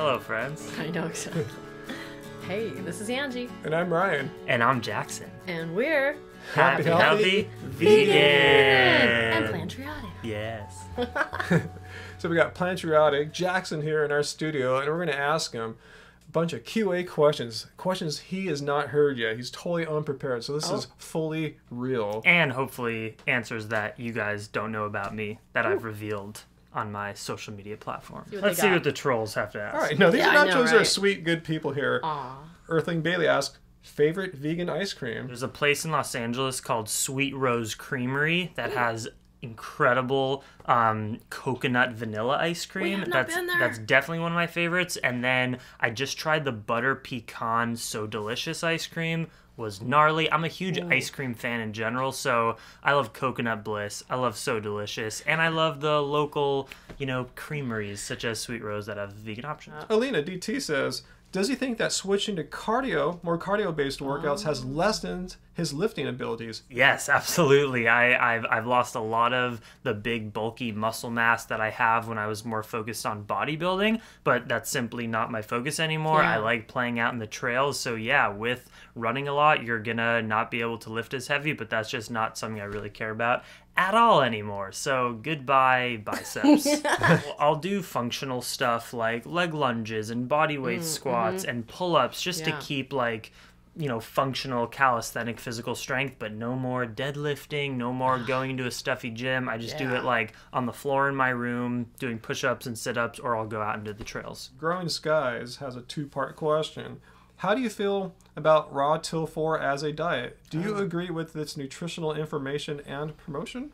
Hello, friends. I know exactly. Hey, this is Anji. And I'm Ryan. And I'm Jackson. And we're Happy, healthy, vegan. And Plantriotic. Yes. So we got Plantriotic, Jackson here in our studio, and we're going to ask him a bunch of QA questions he has not heard yet. He's totally unprepared, so this is fully real. And hopefully answers that you guys don't know about me that I've revealed on my social media platform. Let's see what the trolls have to ask. All right, no, these right? are sweet, good people here. Aw. Earthling Bailey asks, favorite vegan ice cream? There's a place in Los Angeles called Sweet Rose Creamery that has incredible coconut vanilla ice cream. That's definitely one of my favorites. And then I just tried the butter pecan So Delicious ice cream. Was gnarly. I'm a huge ice cream fan in general, so I love Coconut Bliss, I love So Delicious, and I love the local, creameries such as Sweet Rose that have vegan options. Alina DT says, does he think that switching to more cardio-based workouts has lessened his lifting abilities? Yes, absolutely. I've lost a lot of the big bulky muscle mass that I have when I was more focused on bodybuilding, but that's simply not my focus anymore. Yeah. I like playing out in the trails, so yeah, with running a lot, you're gonna not be able to lift as heavy, but that's just not something I really care about at all anymore. So goodbye biceps. I'll do functional stuff like leg lunges and body weight squats and pull-ups just to keep functional calisthenic physical strength, but no more deadlifting, no more going into a stuffy gym. I just do it like on the floor in my room, doing push-ups and sit-ups, or I'll go out into the trails. Growing Skies has a two-part question. How do you feel about raw till 4 as a diet? Do you agree with its nutritional information and promotion?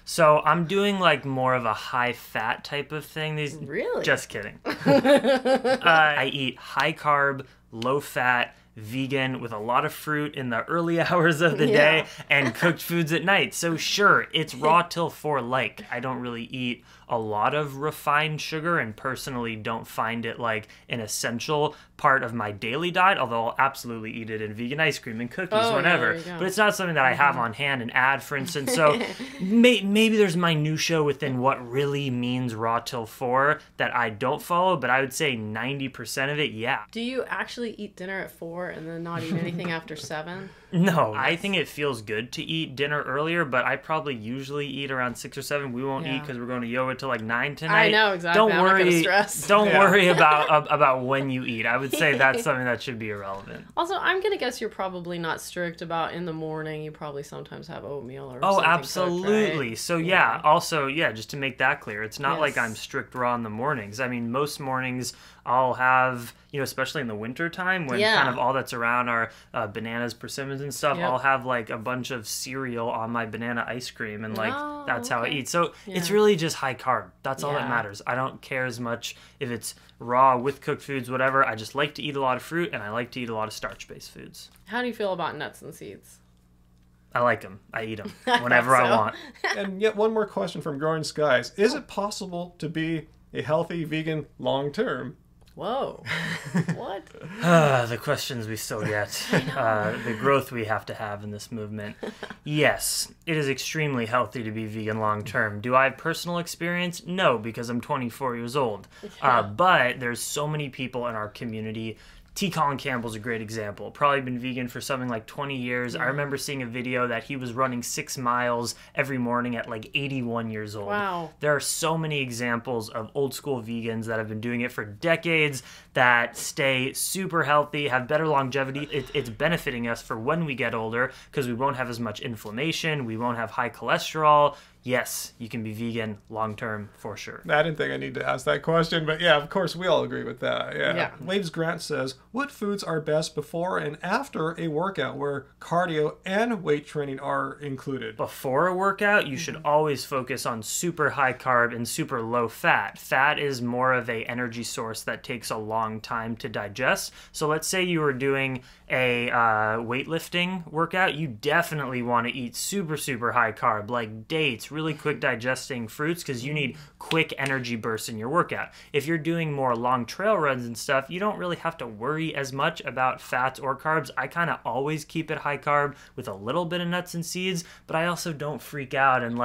So I'm doing more of a high-fat type of thing. Really? Just kidding. I eat high-carb, low-fat, vegan with a lot of fruit in the early hours of the day and cooked foods at night. So sure, it's raw till 4 like. I don't really eat a lot of refined sugar and personally don't find it an essential part of my daily diet, although I'll absolutely eat it in vegan ice cream and cookies whenever. But it's not something that I have on hand and add, for instance. So maybe there's minutia within what really means raw till 4 that I don't follow, but I would say 90% of it, yeah. Do you actually eat dinner at 4 and then not eat anything after 7? No, I think it feels good to eat dinner earlier, but I probably usually eat around 6 or 7. We won't eat because we're going to yoga till 9 tonight. I know, exactly. Don't I'm worry. not gonna stress. Don't worry about when you eat. I would say that's something that should be irrelevant. Also, I'm gonna guess you're probably not strict about in the morning. You probably sometimes have oatmeal or something. Oh, absolutely. Cooked, right? So also, just to make that clear, it's not like I'm strict raw in the mornings. I mean, most mornings I'll have, especially in the winter time when kind of all that's around are bananas, persimmons and stuff, I'll have a bunch of cereal on my banana ice cream and that's how I eat. So it's really just high carb. That's all that matters. I don't care as much if it's raw with cooked foods, whatever. I just like to eat a lot of fruit and I like to eat a lot of starch-based foods. How do you feel about nuts and seeds? I like them. I eat them whenever I want. And yet one more question from Growing Skies. Is it possible to be a healthy vegan long term? Whoa. What? The questions we still get. The growth we have to have in this movement. Yes, it is extremely healthy to be vegan long term. Do I have personal experience? No, because I'm 24 years old. But there's so many people in our community. T. Colin Campbell's a great example. Probably been vegan for something like 20 years. I remember seeing a video that he was running 6 miles every morning at 81 years old. Wow. There are so many examples of old school vegans that have been doing it for decades that stay super healthy, have better longevity. It's benefiting us for when we get older because we won't have as much inflammation, we won't have high cholesterol. Yes, you can be vegan long-term for sure. I didn't think I need to ask that question, but yeah, of course, we all agree with that. Yeah. Waves Grant says, what foods are best before and after a workout where cardio and weight training are included? Before a workout, you should always focus on super high carb and super low fat. Fat is more of an energy source that takes a long time to digest. So let's say you were doing a weightlifting workout, you definitely want to eat super, super high carb, like dates, really quick digesting fruits, because you need quick energy bursts in your workout. If you're doing more long trail runs and stuff, you don't really have to worry as much about fats or carbs. I kind of always keep it high carb with a little bit of nuts and seeds, but I also don't freak out and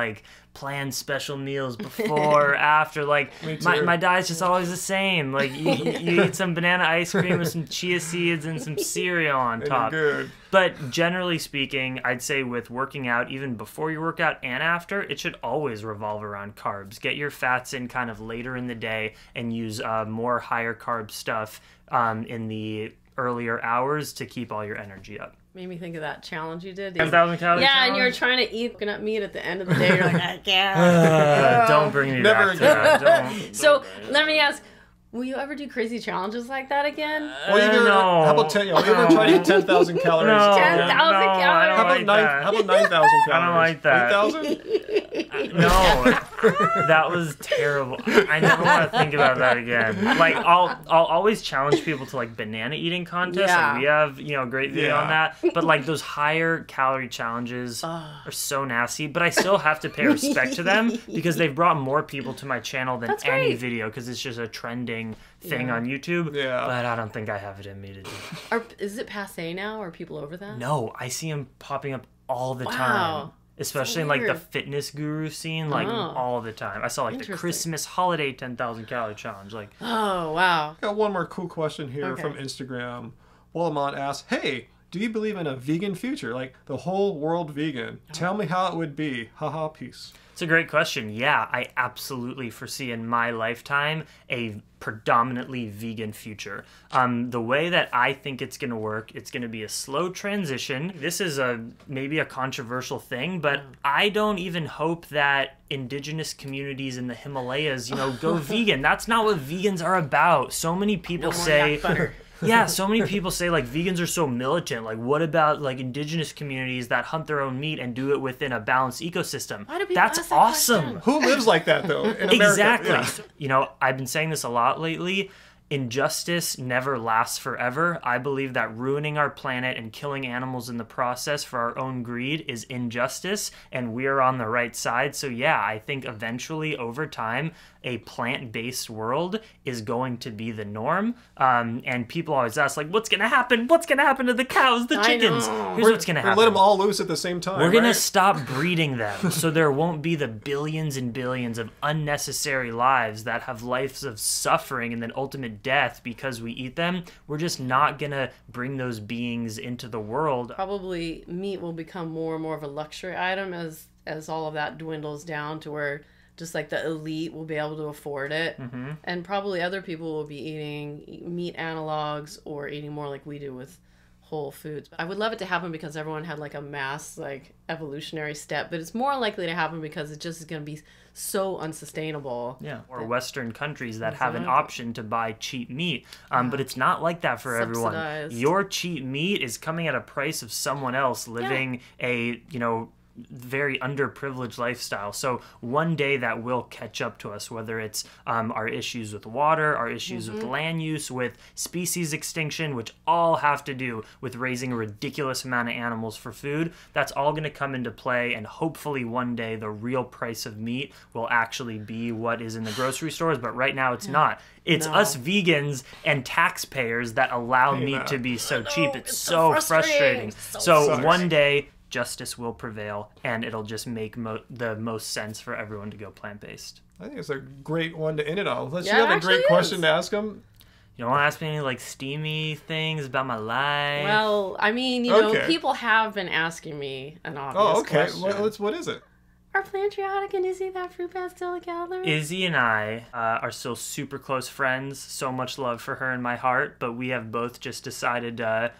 plan special meals before or after. Like my diet's just always the same. Like you eat some banana ice cream with some chia seeds and some cereal on top. Good. But generally speaking, I'd say with working out, even before your workout and after, it should always revolve around carbs. Get your fats in kind of later in the day and use more higher carb stuff in the earlier hours to keep all your energy up. Made me think of that challenge you did. 10,000 calorie Yeah, challenge? and you were trying to eat coconut meat at the end of the day. You're like, I can't. Don't bring me Never back to that. Don't So bring me. let me ask, will you ever do crazy challenges like that again? Well, No. how about 10? You ever try to eat 10,000 calories? No, 10,000 I calories. don't How about like that. How about 9,000 calories? I don't like that. 8,000? No, that was terrible. I never want to think about that again. Like I'll always challenge people to like banana eating contests. Yeah. Like we have a great video on Yeah. that. But like those higher calorie challenges are so nasty. But I still have to pay respect to them because they've brought more people to my channel than That's any great. video because it's just a trending thing on YouTube. Yeah. But I don't think I have it in me to do. Is it passe now? Are people over that? No, I see them popping up all the Wow. time. Especially in like the weird. fitness guru scene, like all the time. I saw like the Interesting. Christmas holiday 10,000 calorie challenge. Like, Oh, wow. Got one more cool question here Okay. from Instagram. Wallamont asks, hey, do you believe in a vegan future? Like the whole world vegan? Tell me how it would be. Haha, peace. it's a great question. Yeah, I absolutely foresee in my lifetime a predominantly vegan future. The way that I think it's going to work, it's going to be a slow transition. This is maybe a controversial thing, but I don't even hope that indigenous communities in the Himalayas, go vegan. That's not what vegans are about. So many people more say... yak butter. Yeah, so many people say like vegans are so militant. Like, what about like indigenous communities that hunt their own meat and do it within a balanced ecosystem? Why do people That's ask that awesome. question? Who lives like that though? In America? Exactly. Yeah. I've been saying this a lot lately. Injustice never lasts forever. I believe that ruining our planet and killing animals in the process for our own greed is injustice, and we're on the right side. So yeah, I think eventually over time, a plant-based world is going to be the norm. And people always ask, like, what's going to happen? What's going to happen to the cows, the I chickens? know. Here's what's going to happen. Let them all loose at the same time. We're going to right? stop breeding them so there won't be the billions and billions of unnecessary lives that have lives of suffering and then ultimate death because we eat them. We're just not going to bring those beings into the world. Probably meat will become more and more of a luxury item as all of that dwindles down to where just like the elite will be able to afford it. Mm-hmm. And probably other people will be eating meat analogs or eating more like we do with whole foods. I would love it to happen because everyone had like a mass like evolutionary step, but it's more likely to happen because it just is going to be so unsustainable. Yeah, or Western countries that have an Exactly. option to buy cheap meat. But it's not like that for everyone. Subsidized. Your cheap meat is coming at a price of someone else living a, very underprivileged lifestyle. So one day that will catch up to us, whether it's our issues with water, our issues with land use, with species extinction, which all have to do with raising a ridiculous amount of animals for food. That's all going to come into play, and hopefully one day the real price of meat will actually be what is in the grocery stores, but right now it's not. It's No. us vegans and taxpayers that allow meat that. to be so cheap. It's it's so so frustrating. frustrating. So So sucks. one day justice will prevail, and it'll just make the most sense for everyone to go plant-based. I think it's a great one to end it on. Unless Yeah, you it have a great actually question is. to ask him. You don't want to ask me any like steamy things about my life? Well, I mean, Okay. people have been asking me an obvious Oh, okay. question. What is it? Are Plantriotic and Izzy that fruit pastel together? Izzy and I are still super close friends. So much love for her in my heart, but we have both just decided to,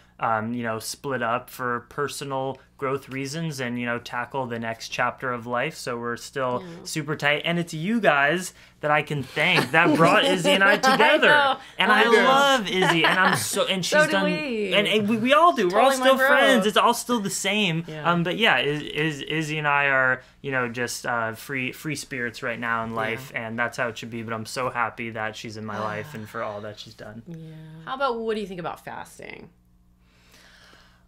split up for personal growth reasons and, tackle the next chapter of life. So we're still super tight. And it's you guys that I can thank that brought Izzy and I together. know. And I I do. love Izzy, and I'm and she's So do done, we. and we all do. We're all Totally my still bro. friends. It's all still the same. Yeah. But yeah, Izzy and I are, just free spirits right now in life, and that's how it should be. But I'm so happy that she's in my life, Ah. and for all that she's done. Yeah. How about what do you think about fasting?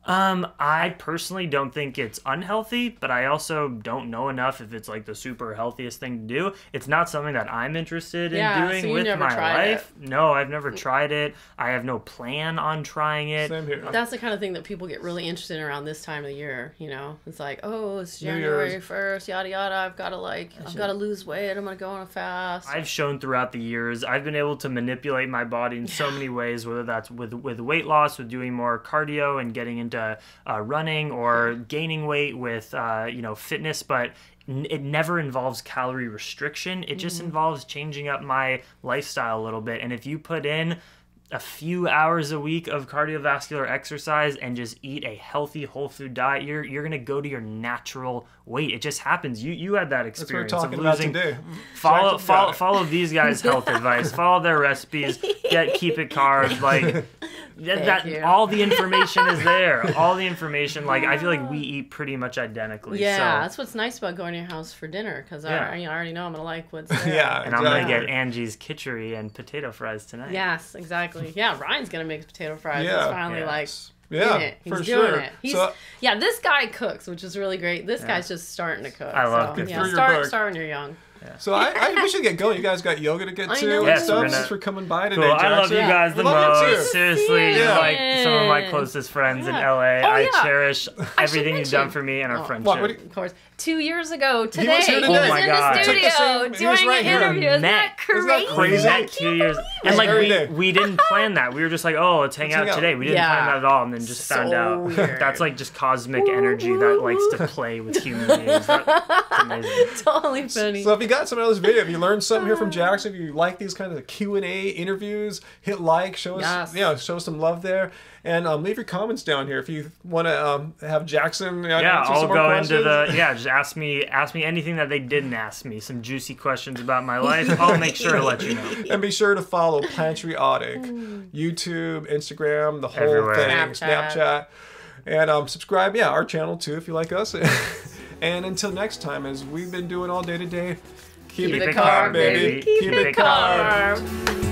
I personally don't think it's unhealthy, but I also don't know enough if it's like the super healthiest thing to do. It's not something that I'm interested in doing so with my life. It. No, I've never tried it. I have no plan on trying it. Same here. That's the kind of thing that people get really interested in around this time of the year, you know? It's like, oh, it's January 1st, yada yada, I've got to lose weight, I'm going to go on a fast. I've shown throughout the years, I've been able to manipulate my body in so many ways, whether that's with weight loss, with doing more cardio and getting into running, or gaining weight with fitness, but it never involves calorie restriction. It just involves changing up my lifestyle a little bit. And if you put in a few hours a week of cardiovascular exercise and just eat a healthy whole food diet, you're gonna go to your natural weight. It just happens. You had that experience. That's what we're talking about today. Follow these guys' health advice. Follow their recipes. Keep it carbs. Like all the information is there. All the information. Like I feel like we eat pretty much identically. Yeah, so. That's what's nice about going to your house for dinner, because I already know I'm gonna like what's there. Yeah, and I'm gonna get Angie's kitchery and potato fries tonight. Yes, exactly. Yeah, Ryan's gonna make potato fries. Yeah. He's finally He's for doing sure. it. This guy cooks, which is really great. This guy's just starting to cook. I love cooking. Start when you're young. Yeah. So we should get going. You guys got yoga to get to know. and stuff. Thanks for coming by today, Cool. Jackson. I love you guys the most. Seriously, Yeah. you're like some of my closest friends in LA. I cherish everything you've done for me and our friendship. Of course. 2 years ago today, he was here today. Oh my God. In the studio doing an interview. Isn't that crazy? Crazy? Met 2 years. And like we didn't plan that. We were just like, oh, let's hang out today. We didn't plan that at all, and then just found out. Weird. That's like just cosmic energy that likes to play with human beings. That's amazing. Totally funny. So if you got some of this video, if you learned something here from Jackson, if you like these kinds of Q&A interviews, hit like, show us, show some love there, and leave your comments down here if you want to have Jackson. I'll go into just ask me anything that they didn't ask me. Some juicy questions about my life. I'll make sure to let you know. And be sure to follow Plantriotic, YouTube, Instagram, the whole thing, Snapchat, and subscribe. Our channel too if you like us. And until next time, as we've been doing all day today, keep it carb, baby. Keep it carb.